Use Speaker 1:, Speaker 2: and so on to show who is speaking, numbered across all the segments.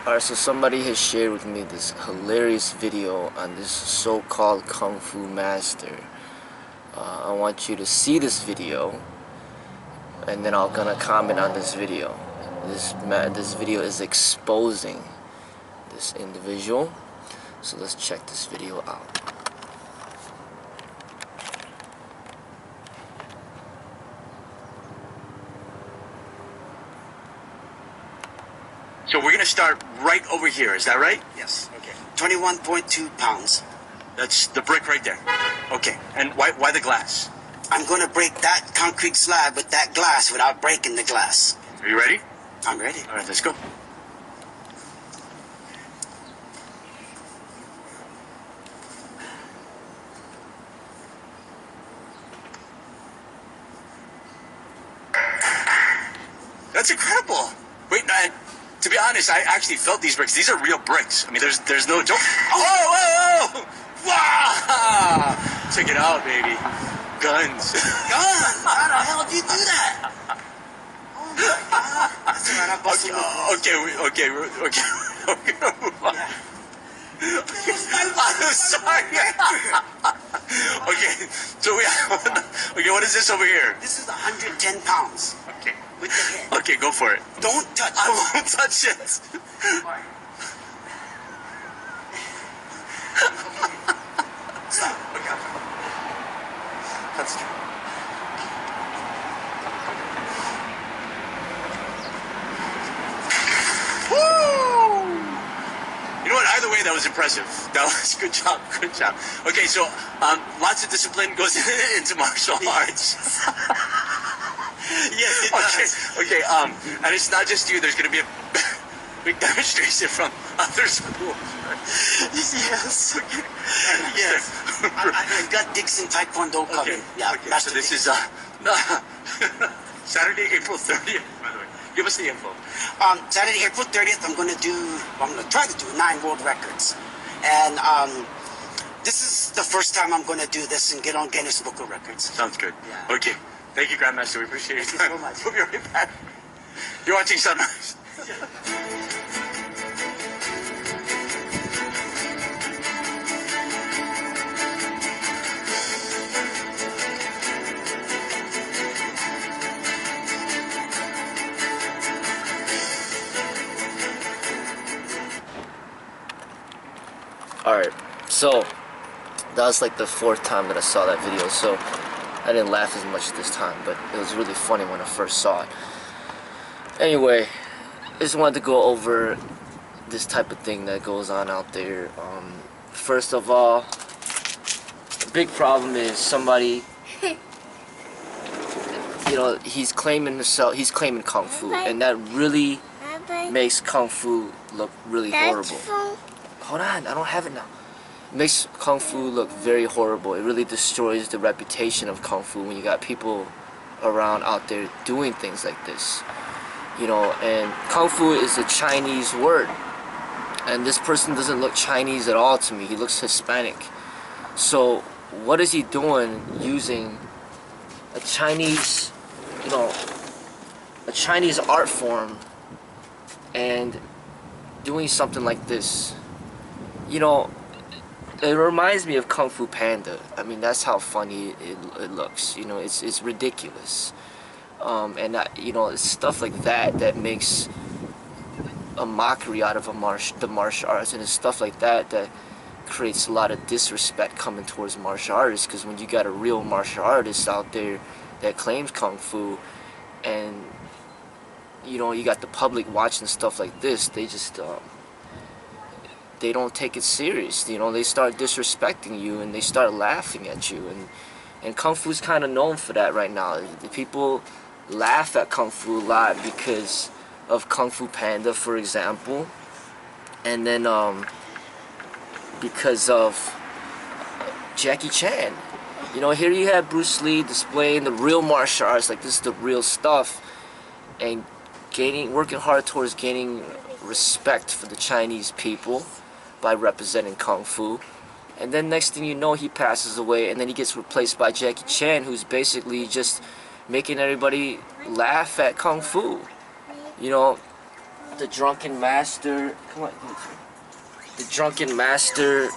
Speaker 1: Alright, so somebody has shared with me this hilarious video on this so-called Kung Fu master. I want you to see this video, and then I'm gonna comment on this video. This video is exposing this individual. So let's check this video out.
Speaker 2: So we're gonna start right over here, is that right?
Speaker 3: Yes.
Speaker 2: Okay.
Speaker 3: 21.2 pounds.
Speaker 2: That's the brick right there. Okay. And why the glass?
Speaker 3: I'm going to break that concrete slab with that glass without breaking the glass.
Speaker 2: Are you ready?
Speaker 3: I'm ready.
Speaker 2: All right, let's go. That's incredible. Wait, no, to be honest, I actually felt these bricks. These are real bricks. I mean, there's no joke. Oh, whoa, whoa! Wow! Check it out, baby. Guns.
Speaker 3: Guns? How the hell did you do that? Oh my God. That's right, I busted
Speaker 2: Okay. I'm sorry. Okay, so okay, what is this over here?
Speaker 3: This is 110 pounds.
Speaker 2: Okay.
Speaker 3: With the head.
Speaker 2: Okay, go for it.
Speaker 3: Don't touch
Speaker 2: I
Speaker 3: it.
Speaker 2: won't touch it.
Speaker 3: Stop.
Speaker 2: Okay. That's true. Woo! You know what? Either way, that was impressive. That was good job. Good job. Okay, so lots of discipline goes into martial arts.
Speaker 3: Yes, it does.
Speaker 2: Okay. And it's not just you. There's going to be a big demonstration from other schools.
Speaker 3: Yes. Okay. Yes. I've got Dixon Taekwondo coming.
Speaker 2: Okay.
Speaker 3: Yeah.
Speaker 2: Okay. So this is Saturday, April 30th. By the way, give us the info.
Speaker 3: Saturday, April 30th, I'm going to try to do 9 world records. And this is the first time I'm going to do this and get on Guinness Book of Records.
Speaker 2: Sounds good.
Speaker 3: Yeah.
Speaker 2: Okay. Thank you, Grandmaster. We appreciate your
Speaker 3: Thank you
Speaker 2: time.
Speaker 3: so much.
Speaker 2: We'll be right back. You're watching Sunrise.
Speaker 1: Alright, so that was like the 4th time that I saw that video, so I didn't laugh as much this time, but it was really funny when I first saw it. Anyway, I just wanted to go over this type of thing that goes on out there. First of all, the big problem is somebody, you know, he's claiming Kung Fu, and that really makes Kung Fu look really horrible. Hold on, I don't have it now. It makes Kung Fu look very horrible. It really destroys the reputation of Kung Fu when you got people around out there doing things like this. You know, and Kung Fu is a Chinese word. And this person doesn't look Chinese at all to me. He looks Hispanic. So what is he doing using a Chinese, you know, a Chinese art form and doing something like this? You know, it reminds me of Kung Fu Panda. I mean, that's how funny it looks. You know, it's ridiculous. And you know, it's stuff like that makes a mockery out of the martial arts, and it's stuff like that creates a lot of disrespect coming towards martial artists. Because when you got a real martial artist out there that claims Kung Fu, and you know, you got the public watching stuff like this, they just they don't take it serious. You know, they start disrespecting you and they start laughing at you, and Kung Fu's kind of known for that right now. The people laugh at Kung Fu a lot because of Kung Fu Panda, for example, and then because of Jackie Chan. You know, here you have Bruce Lee displaying the real martial arts, like this is the real stuff, and working hard towards gaining respect for the Chinese people by representing Kung Fu. And then next thing you know, he passes away, and then he gets replaced by Jackie Chan, who's basically just making everybody laugh at Kung Fu. You know, the drunken master. Come on, the drunken master,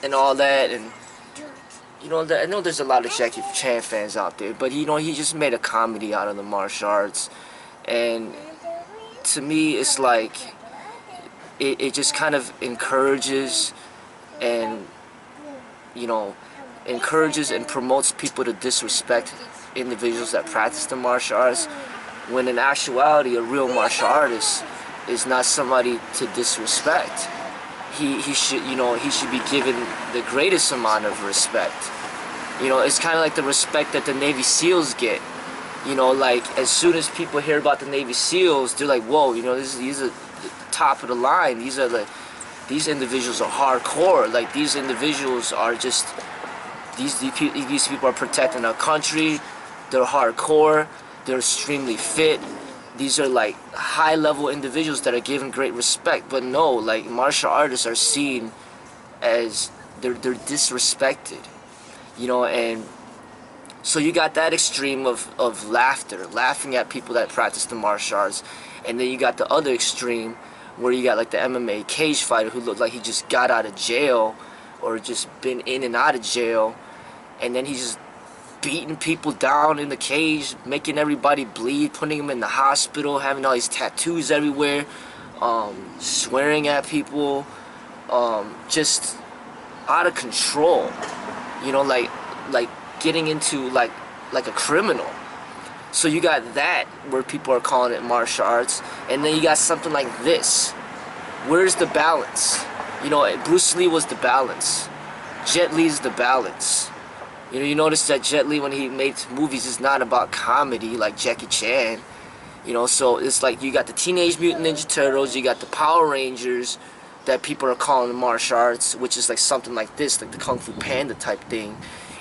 Speaker 1: and all that, and you know, I know there's a lot of Jackie Chan fans out there, but you know, he just made a comedy out of the martial arts, and to me, it's like it just kind of encourages and, you know, encourages and promotes people to disrespect individuals that practice the martial arts, when in actuality a real martial artist is not somebody to disrespect. He should, you know, he should be given the greatest amount of respect. You know, it's kind of like the respect that the Navy SEALs get. You know, like as soon as people hear about the Navy SEALs, they're like, whoa, you know, these are the top of the line. These individuals are hardcore. Like, these individuals are just, these people are protecting our country. They're hardcore. They're extremely fit. These are like high-level individuals that are given great respect. But no, like, martial artists are seen as they're disrespected. You know, and so you got that extreme of laughing at people that practice the martial arts, and then you got the other extreme where you got like the MMA cage fighter who looked like he just got out of jail or just been in and out of jail, and then he's just beating people down in the cage, making everybody bleed, putting them in the hospital, having all these tattoos everywhere, swearing at people, just out of control. You know, like getting into like a criminal. So you got that where people are calling it martial arts, and then you got something like this. Where's the balance? You know, Bruce Lee was the balance. Jet Li's the balance. You know, you notice that Jet Li, when he makes movies, is not about comedy like Jackie Chan. You know, so it's like you got the Teenage Mutant Ninja Turtles, you got the Power Rangers that people are calling martial arts, which is like something like this, like the Kung Fu Panda type thing.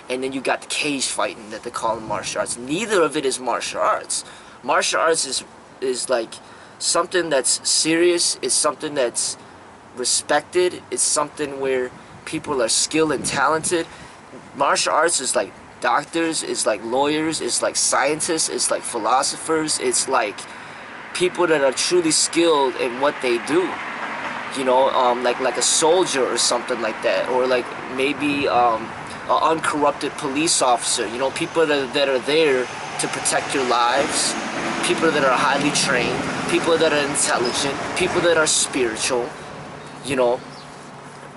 Speaker 1: And then you got the cage fighting that they call martial arts. Neither of it is martial arts. Martial arts is like something that's serious. It's something that's respected. It's something where people are skilled and talented. Martial arts is like doctors, it's like lawyers, it's like scientists, it's like philosophers, it's like people that are truly skilled in what they do. You know, like a soldier or something like that, or like maybe an uncorrupted police officer. You know, people that are there to protect your lives, people that are highly trained, people that are intelligent, people that are spiritual. You know,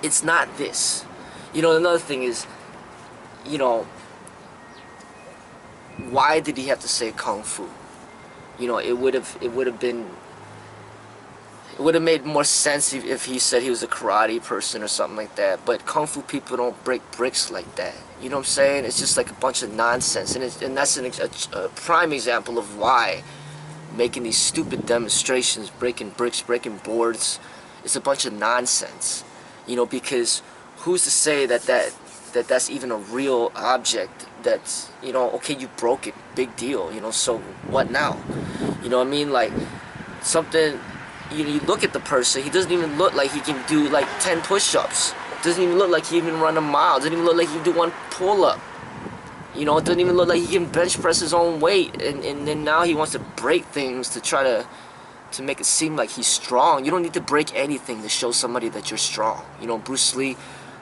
Speaker 1: it's not this. You know, another thing is, you know, why did he have to say kung fu? You know, it would have made more sense if he said he was a karate person or something like that. But kung fu people don't break bricks like that. You know what I'm saying? It's just like a bunch of nonsense, and that's a prime example of why making these stupid demonstrations, breaking bricks, breaking boards, it's a bunch of nonsense. You know, because who's to say that's even a real object? That's, you know, okay, you broke it, big deal, you know, so what now? You know what I mean? Like, something, you look at the person, he doesn't even look like he can do like 10 push-ups. Doesn't even look like he even run a mile. Doesn't even look like he can do one pull-up. You know, it doesn't even look like he can bench press his own weight, and then now he wants to break things to try to make it seem like he's strong. You don't need to break anything to show somebody that you're strong. You know, Bruce Lee,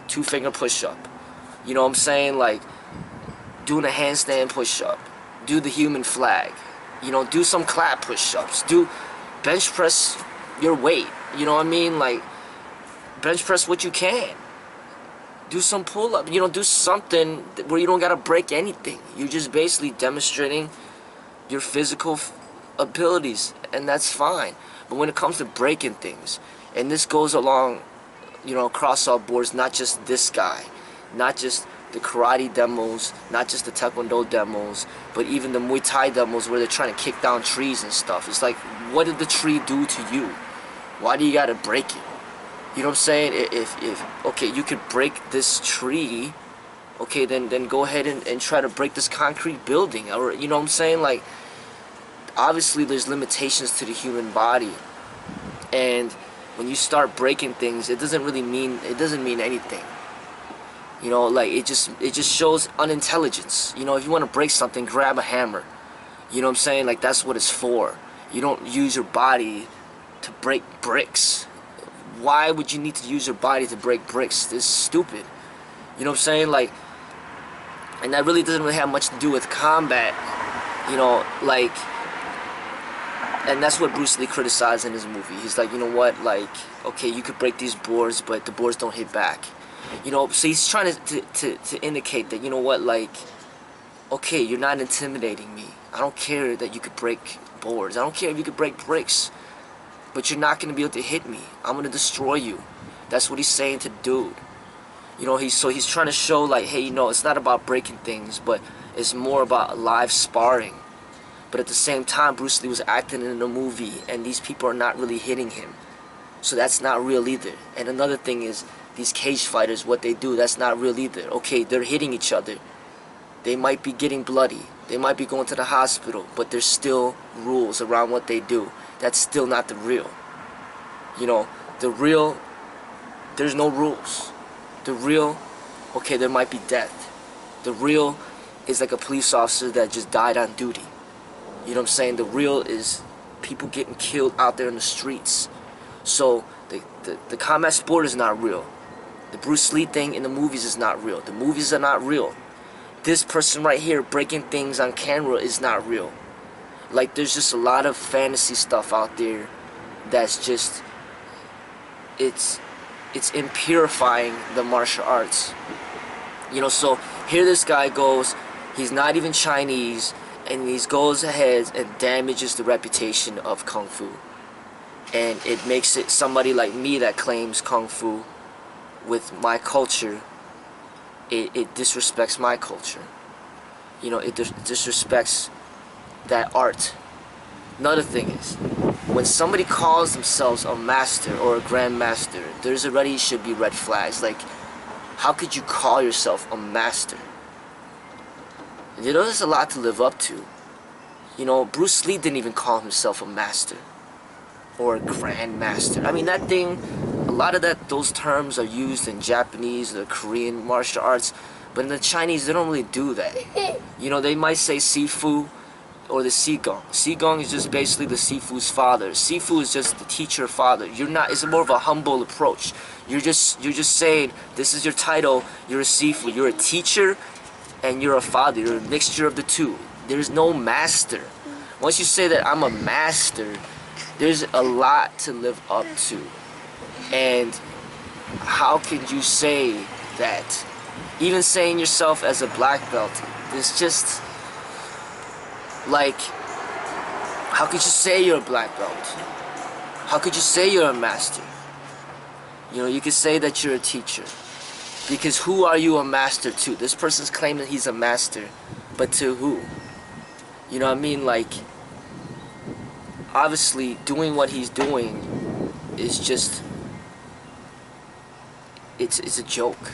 Speaker 1: 2-finger push-up. You know what I'm saying? Like, doing a handstand push-up. Do the human flag. You know, do some clap push-ups. Do bench press your weight. You know what I mean? Like, bench press what you can. Do some pull-up. You know, do something where you don't gotta break anything. You're just basically demonstrating your physical abilities, and that's fine. But when it comes to breaking things, and this goes along, you know, across all boards, not just this guy, not just the karate demos, not just the taekwondo demos, but even the Muay Thai demos where they're trying to kick down trees and stuff. It's like, what did the tree do to you? Why do you gotta break it? You know what I'm saying? If okay, you could break this tree, okay, then go ahead and try to break this concrete building. Or, you know what I'm saying? Like, obviously there's limitations to the human body, and when you start breaking things, it doesn't mean anything. You know, like, it just shows unintelligence. You know, if you want to break something, grab a hammer. You know what I'm saying? Like, that's what it's for. You don't use your body to break bricks. Why would you need to use your body to break bricks? This is stupid. You know what I'm saying? Like, and that really doesn't really have much to do with combat. You know, like, and that's what Bruce Lee criticized in his movie. He's like, you know what, like, okay, you could break these boards, but the boards don't hit back. You know, so he's trying to indicate that, you know what, like, okay, you're not intimidating me. I don't care that you could break boards. I don't care if you could break bricks. But you're not going to be able to hit me. I'm going to destroy you. That's what he's saying to dude. You know, he's trying to show, like, hey, you know, it's not about breaking things, but it's more about live sparring. But at the same time, Bruce Lee was acting in a movie, and these people are not really hitting him. So that's not real either. And another thing is, these cage fighters, what they do, that's not real either. Okay, they're hitting each other. They might be getting bloody. They might be going to the hospital, but there's still rules around what they do. That's still not the real. You know, the real, there's no rules. The real, okay, there might be death. The real is like a police officer that just died on duty. You know what I'm saying? The real is people getting killed out there in the streets. So the combat sport is not real. The Bruce Lee thing in the movies is not real. The movies are not real. This person right here breaking things on camera is not real. Like, there's just a lot of fantasy stuff out there that's just, it's impurifying the martial arts. You know, so here this guy goes, he's not even Chinese, and he goes ahead and damages the reputation of Kung Fu. And it makes it somebody like me that claims Kung Fu with my culture, it disrespects my culture. You know, it disrespects that art. Another thing is, when somebody calls themselves a master or a grandmaster, there's already should be red flags. Like, how could you call yourself a master? You know, there's a lot to live up to. You know, Bruce Lee didn't even call himself a master or a grandmaster. I mean, that thing, a lot of those terms are used in Japanese or Korean martial arts, but in the Chinese, they don't really do that. You know, they might say Sifu or the Qigong. Qigong is just basically the Sifu's father. Sifu is just the teacher father. You're not, it's more of a humble approach. You're just saying, this is your title, you're a Sifu. You're a teacher and you're a father. You're a mixture of the two. There's no master. Once you say that I'm a master, there's a lot to live up to. And how can you say that? Even saying yourself as a black belt, it's just like, how could you say you're a black belt? How could you say you're a master? You know, you could say that you're a teacher. Because who are you a master to? This person's claiming he's a master, but to who? You know what I mean? Like, obviously, doing what he's doing is just, it's a joke.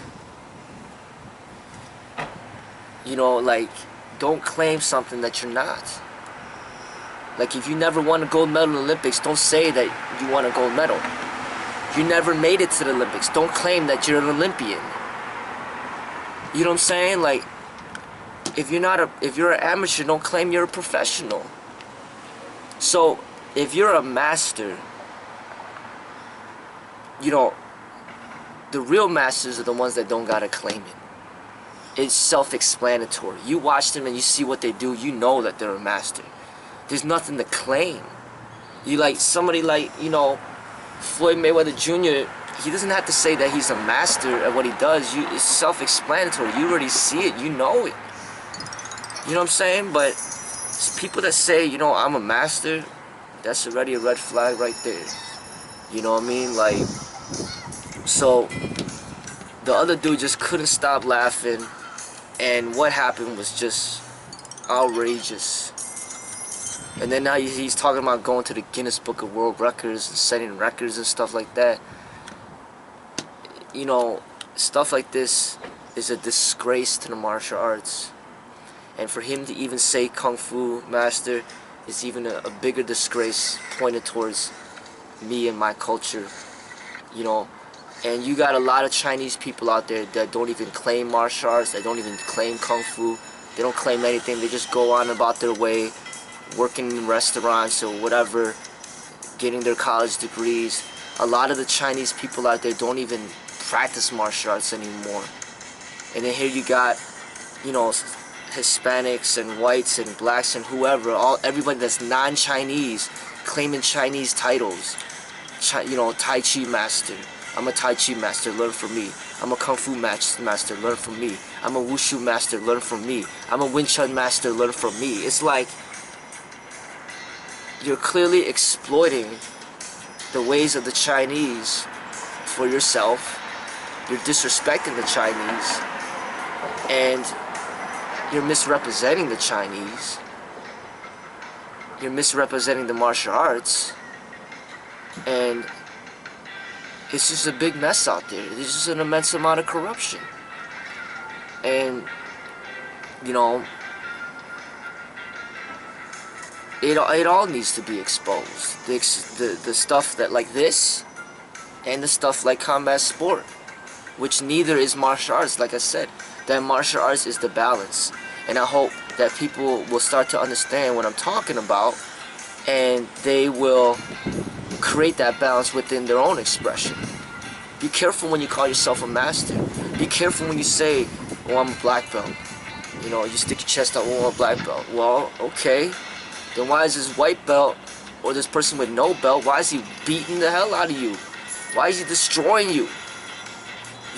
Speaker 1: You know, like, don't claim something that you're not. Like, if you never won a gold medal in the Olympics, don't say that you won a gold medal. You never made it to the Olympics. Don't claim that you're an Olympian. You know what I'm saying? Like, if you're an amateur, don't claim you're a professional. So, if you're a master, you know, the real masters are the ones that don't gotta claim it. It's self-explanatory. You watch them and you see what they do, you know that they're a master. There's nothing to claim. You like somebody like, you know, Floyd Mayweather Jr., he doesn't have to say that he's a master at what he does. It's self-explanatory. You already see it. You know it. You know what I'm saying? But it's people that say, you know, I'm a master, that's already a red flag right there. You know what I mean? Like, so the other dude just couldn't stop laughing, and what happened was just outrageous. And then now he's talking about going to the Guinness Book of World Records and setting records and stuff like that. You know, stuff like this is a disgrace to the martial arts. And for him to even say Kung Fu Master is even a bigger disgrace pointed towards me and my culture. You know, and you got a lot of Chinese people out there that don't even claim martial arts, that don't even claim Kung Fu. They don't claim anything. They just go on about their way. working in restaurants or whatever, getting their college degrees. A lot of the Chinese people out there don't even practice martial arts anymore. And then here you got, you know, Hispanics and whites and blacks and whoever, everybody that's non-Chinese claiming Chinese titles. You know, Tai Chi master. I'm a Tai Chi master, learn from me. I'm a Kung Fu master, learn from me. I'm a Wushu master, learn from me. I'm a Wing Chun master, learn from me. It's like you're clearly exploiting the ways of the Chinese for yourself. You're disrespecting the Chinese, and you're misrepresenting the Chinese. You're misrepresenting the martial arts, and it's just a big mess out there. There's just an immense amount of corruption, and you know, it all needs to be exposed. The stuff that like this, and the stuff like combat sport, which neither is martial arts. Like I said, that martial arts is the balance, and I hope that people will start to understand what I'm talking about, and they will create that balance within their own expression. Be careful when you call yourself a master. Be careful when you say, oh, I'm a black belt. You know, you stick your chest out, oh, I'm a black belt. Well, okay, then why is this white belt or this person with no belt, why is he beating the hell out of you? Why is he destroying you?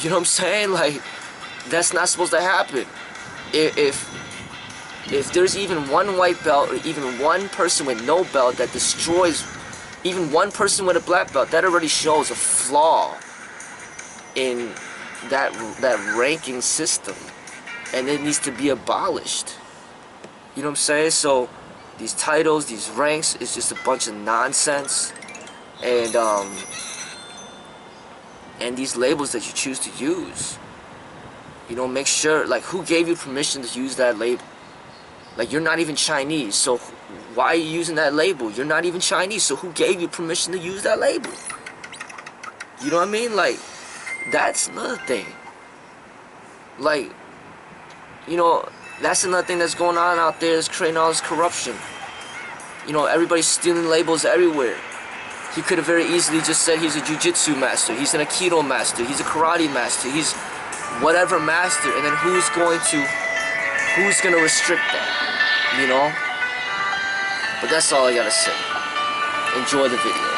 Speaker 1: You know what I'm saying? Like, that's not supposed to happen. If there's even one white belt or even one person with no belt that destroys even one person with a black belt, that already shows a flaw in that ranking system, and it needs to be abolished. You know what I'm saying? So these titles, these ranks, is just a bunch of nonsense, and these labels that you choose to use, you know, make sure, like, who gave you permission to use that label? Like, you're not even Chinese, so why are you using that label? You're not even Chinese, so who gave you permission to use that label? You know what I mean? Like, that's another thing. Like, you know, that's another thing that's going on out there, is creating all this corruption. You know, everybody's stealing labels everywhere. He could have very easily just said he's a jiu-jitsu master, he's an aikido master, he's a karate master, he's whatever master, and then who's going to restrict that? You know? But that's all I gotta say. Enjoy the video.